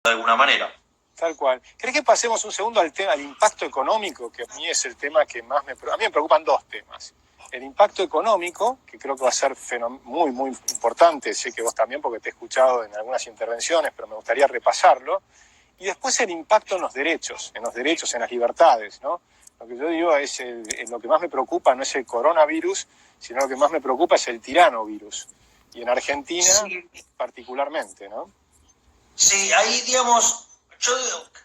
de alguna manera. Tal cual. ¿Crees que pasemos un segundo al tema, al impacto económico, que a mí es el tema que más a mí me preocupan dos temas? El impacto económico, que creo que va a ser muy, muy importante, sé que vos también, porque te he escuchado en algunas intervenciones, pero me gustaría repasarlo. Y después el impacto en los derechos, en las libertades, ¿no? Lo que yo digo es, lo que más me preocupa no es el coronavirus, sino lo que más me preocupa es el tiranovirus. Y en Argentina, sí, particularmente, ¿no? Sí, ahí, digamos,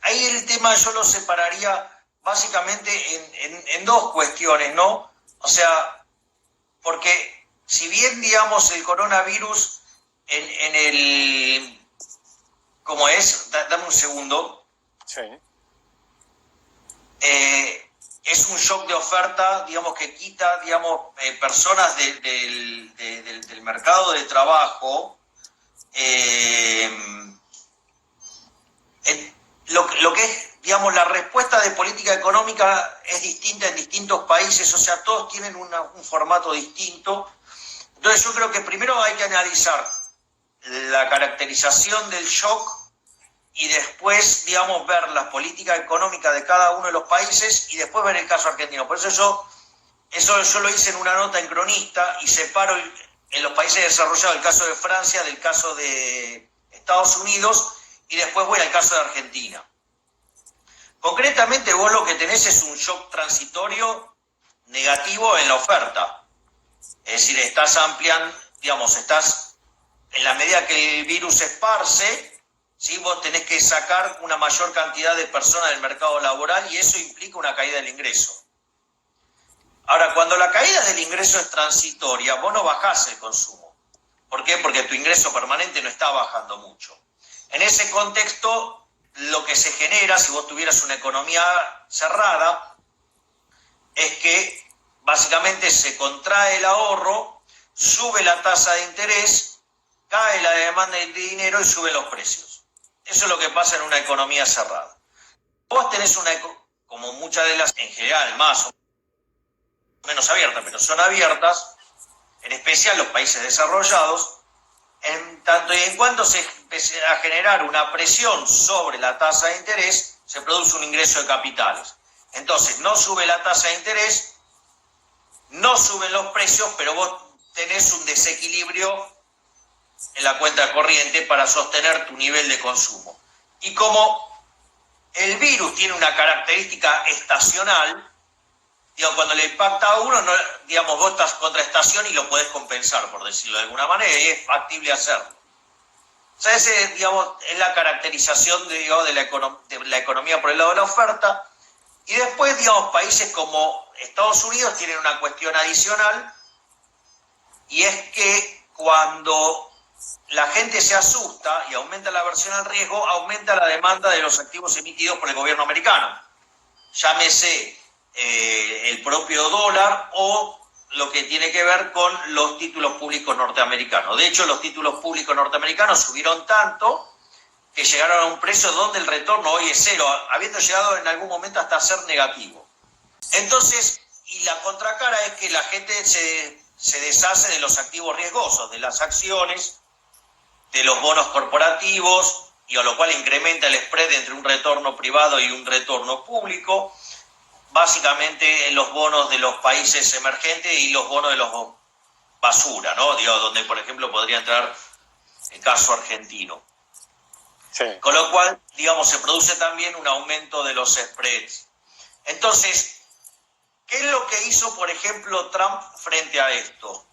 ahí el tema yo lo separaría básicamente en dos cuestiones, ¿no? O sea, porque si bien, digamos, el coronavirus en el... ¿Cómo es? Dame un segundo. Sí. Es un shock de oferta, digamos, que quita, digamos, personas del mercado de trabajo. Lo que es, digamos, la respuesta de política económica es distinta en distintos países, o sea, todos tienen un formato distinto. Entonces yo creo que primero hay que analizar la caracterización del shock y después, digamos, ver la política económica de cada uno de los países y después ver el caso argentino. Por eso yo lo hice en una nota en Cronista y separo en los países desarrollados el caso de Francia del caso de Estados Unidos y después voy al caso de Argentina. Concretamente vos lo que tenés es un shock transitorio negativo en la oferta. Es decir, estás ampliando, digamos, en la medida que el virus se esparce, ¿sí? Vos tenés que sacar una mayor cantidad de personas del mercado laboral y eso implica una caída del ingreso. Ahora, cuando la caída del ingreso es transitoria, vos no bajás el consumo. ¿Por qué? Porque tu ingreso permanente no está bajando mucho. En ese contexto, lo que se genera, si vos tuvieras una economía cerrada, es que básicamente se contrae el ahorro, sube la tasa de interés, cae la demanda de dinero y suben los precios. Eso es lo que pasa en una economía cerrada. Vos tenés como muchas de las, en general, más o menos abiertas, pero son abiertas, en especial los países desarrollados, en tanto y en cuanto se empiece a generar una presión sobre la tasa de interés, se produce un ingreso de capitales. Entonces, no sube la tasa de interés, no suben los precios, pero vos tenés un desequilibrio en la cuenta corriente para sostener tu nivel de consumo. Y como el virus tiene una característica estacional, digamos, cuando le impacta a uno, no, digamos, vos estás contra estación y lo podés compensar, por decirlo de alguna manera, y es factible hacerlo. O sea, ese, digamos, es la caracterización de la economía por el lado de la oferta. Y después, digamos, países como Estados Unidos tienen una cuestión adicional, y es que cuando la gente se asusta y aumenta la aversión al riesgo, aumenta la demanda de los activos emitidos por el gobierno americano. Llámese el propio dólar o lo que tiene que ver con los títulos públicos norteamericanos. De hecho, los títulos públicos norteamericanos subieron tanto que llegaron a un precio donde el retorno hoy es cero, habiendo llegado en algún momento hasta ser negativo. Entonces, y la contracara es que la gente se deshace de los activos riesgosos, de las acciones, de los bonos corporativos, y a lo cual incrementa el spread entre un retorno privado y un retorno público, básicamente en los bonos de los países emergentes y los bonos de los basura, ¿no? Digo, donde, por ejemplo, podría entrar el caso argentino. Sí. Con lo cual, digamos, se produce también un aumento de los spreads. Entonces, ¿qué es lo que hizo, por ejemplo, Trump frente a esto?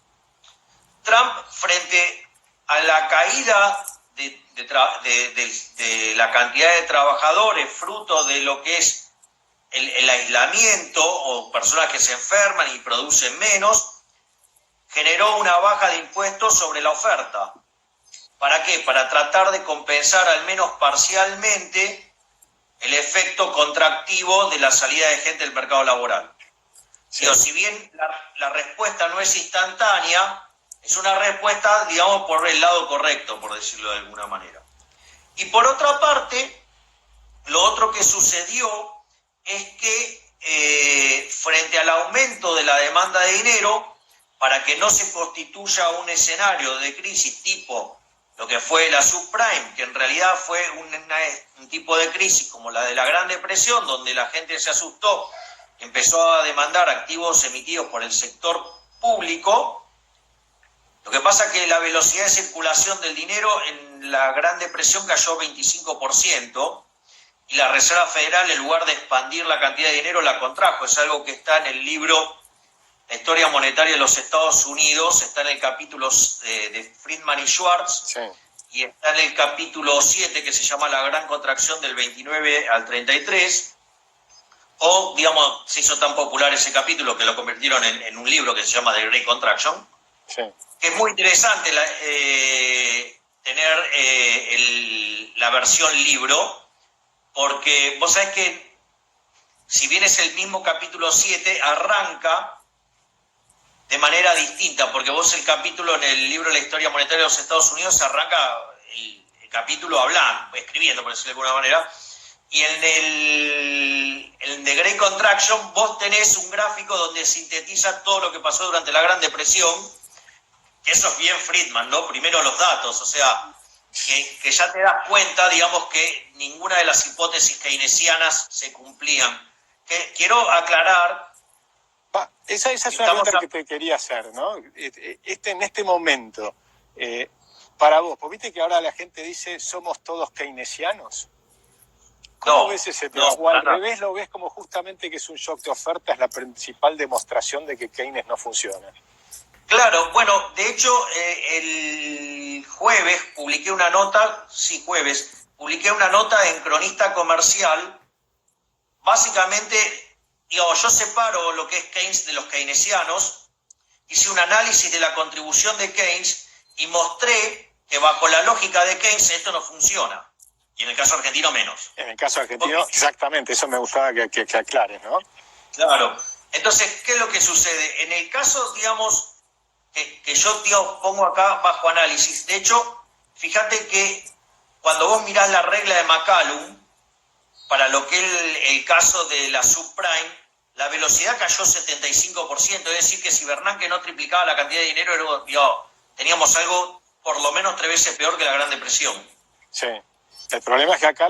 Trump, frente a la caída de la cantidad de trabajadores, fruto de lo que es el aislamiento o personas que se enferman y producen menos, generó una baja de impuestos sobre la oferta. ¿Para qué? Para tratar de compensar al menos parcialmente el efecto contractivo de la salida de gente del mercado laboral. Sí. Pero si bien la respuesta no es instantánea, es una respuesta, digamos, por el lado correcto, por decirlo de alguna manera. Y por otra parte, lo otro que sucedió es que frente al aumento de la demanda de dinero, para que no se constituya un escenario de crisis tipo lo que fue la subprime, que en realidad fue un tipo de crisis como la de la Gran Depresión, donde la gente se asustó, empezó a demandar activos emitidos por el sector público. Lo que pasa es que la velocidad de circulación del dinero en la Gran Depresión cayó 25%, y la Reserva Federal, en lugar de expandir la cantidad de dinero, la contrajo. Es algo que está en el libro La historia monetaria de los Estados Unidos, está en el capítulo de Friedman y Schwartz, Sí. y está en el capítulo 7, que se llama La Gran Contracción del 29 al 33, o, digamos, se hizo tan popular ese capítulo que lo convirtieron en un libro que se llama The Great Contraction, Sí. que es muy interesante tener la versión libro, porque vos sabés que, si bien es el mismo capítulo 7, arranca de manera distinta, porque vos el capítulo en el libro La historia monetaria de los Estados Unidos arranca el capítulo hablando, escribiendo, por decirlo de alguna manera, y en The Great Contraction vos tenés un gráfico donde sintetiza todo lo que pasó durante la Gran Depresión, que eso es bien Friedman, ¿no? Primero los datos, o sea, que ya te das cuenta, digamos, que ninguna de las hipótesis keynesianas se cumplían. Quiero aclarar... Esa es una pregunta que te quería hacer, ¿no? En este momento, para vos, ¿viste que ahora la gente dice somos todos keynesianos? ¿Cómo ves ese tema? O al revés, lo ves como justamente que es un shock de oferta, es la principal demostración de que Keynes no funciona. Claro, bueno, de hecho, el jueves publiqué una nota en Cronista Comercial. Básicamente, digamos, yo separo lo que es Keynes de los keynesianos, hice un análisis de la contribución de Keynes y mostré que bajo la lógica de Keynes esto no funciona. Y en el caso argentino menos. En el caso argentino, exactamente, eso me gustaba que aclares, ¿no? Claro. Entonces, ¿qué es lo que sucede? En el caso, digamos, que yo pongo acá bajo análisis, de hecho, fíjate que cuando vos mirás la regla de McCallum, para lo que es el caso de la subprime, la velocidad cayó 75%, es decir, que si Bernanke no triplicaba la cantidad de dinero, teníamos algo por lo menos 3 veces peor que la Gran Depresión. Sí. El problema es que acá